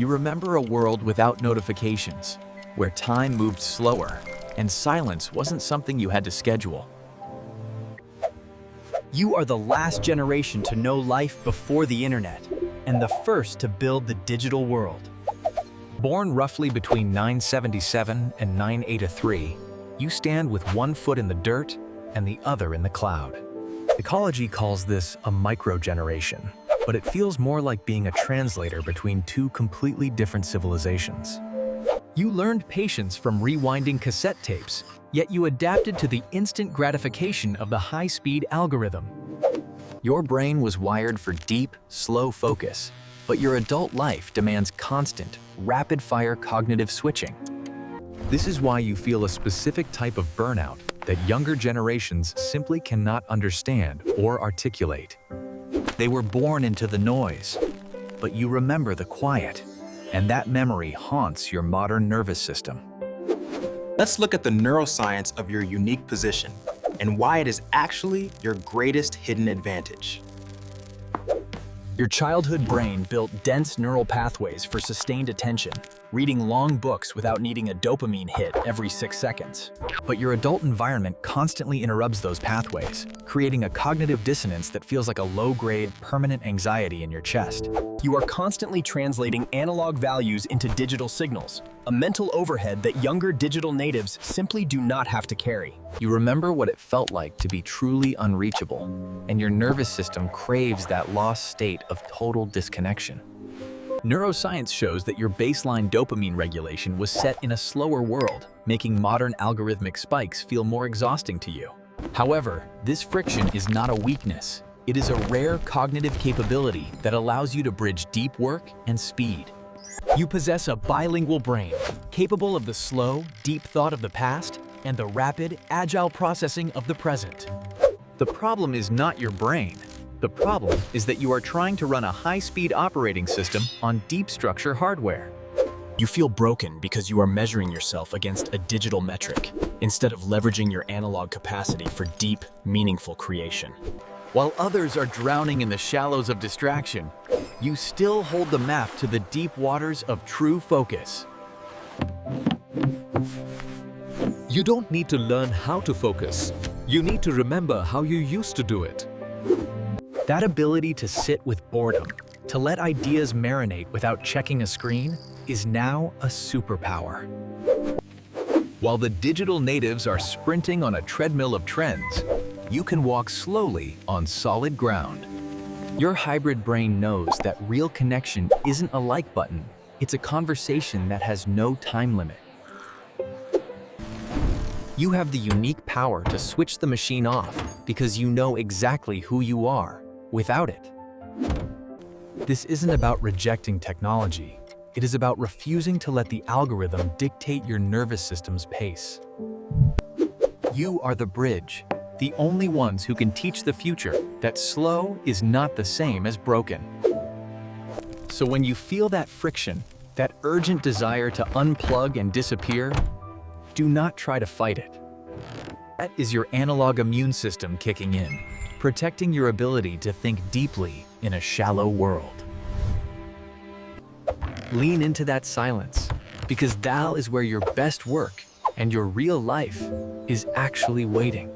You remember a world without notifications, where time moved slower, and silence wasn't something you had to schedule. You are the last generation to know life before the internet, and the first to build the digital world. Born roughly between 977 and 983, you stand with one foot in the dirt and the other in the cloud. Ecology calls this a microgeneration, but it feels more like being a translator between two completely different civilizations. You learned patience from rewinding cassette tapes, yet you adapted to the instant gratification of the high-speed algorithm. Your brain was wired for deep, slow focus, but your adult life demands constant, rapid-fire cognitive switching. This is why you feel a specific type of burnout that younger generations simply cannot understand or articulate. They were born into the noise, but you remember the quiet, and that memory haunts your modern nervous system. Let's look at the neuroscience of your unique position and why it is actually your greatest hidden advantage. Your childhood brain built dense neural pathways for sustained attention, reading long books without needing a dopamine hit every 6 seconds. But your adult environment constantly interrupts those pathways, creating a cognitive dissonance that feels like a low-grade, permanent anxiety in your chest. You are constantly translating analog values into digital signals, a mental overhead that younger digital natives simply do not have to carry. You remember what it felt like to be truly unreachable, and your nervous system craves that lost state of total disconnection. Neuroscience shows that your baseline dopamine regulation was set in a slower world, making modern algorithmic spikes feel more exhausting to you. However, this friction is not a weakness. It is a rare cognitive capability that allows you to bridge deep work and speed. You possess a bilingual brain, capable of the slow, deep thought of the past and the rapid, agile processing of the present. The problem is not your brain. The problem is that you are trying to run a high-speed operating system on deep structure hardware. You feel broken because you are measuring yourself against a digital metric, instead of leveraging your analog capacity for deep, meaningful creation. While others are drowning in the shallows of distraction, you still hold the map to the deep waters of true focus. You don't need to learn how to focus. You need to remember how you used to do it. That ability to sit with boredom, to let ideas marinate without checking a screen, is now a superpower. While the digital natives are sprinting on a treadmill of trends, you can walk slowly on solid ground. Your hybrid brain knows that real connection isn't a like button, it's a conversation that has no time limit. You have the unique power to switch the machine off because you know exactly who you are without it. This isn't about rejecting technology. It is about refusing to let the algorithm dictate your nervous system's pace. You are the bridge, the only ones who can teach the future that slow is not the same as broken. So when you feel that friction, that urgent desire to unplug and disappear, do not try to fight it. That is your analog immune system kicking in, protecting your ability to think deeply in a shallow world. Lean into that silence, because that is where your best work and your real life is actually waiting.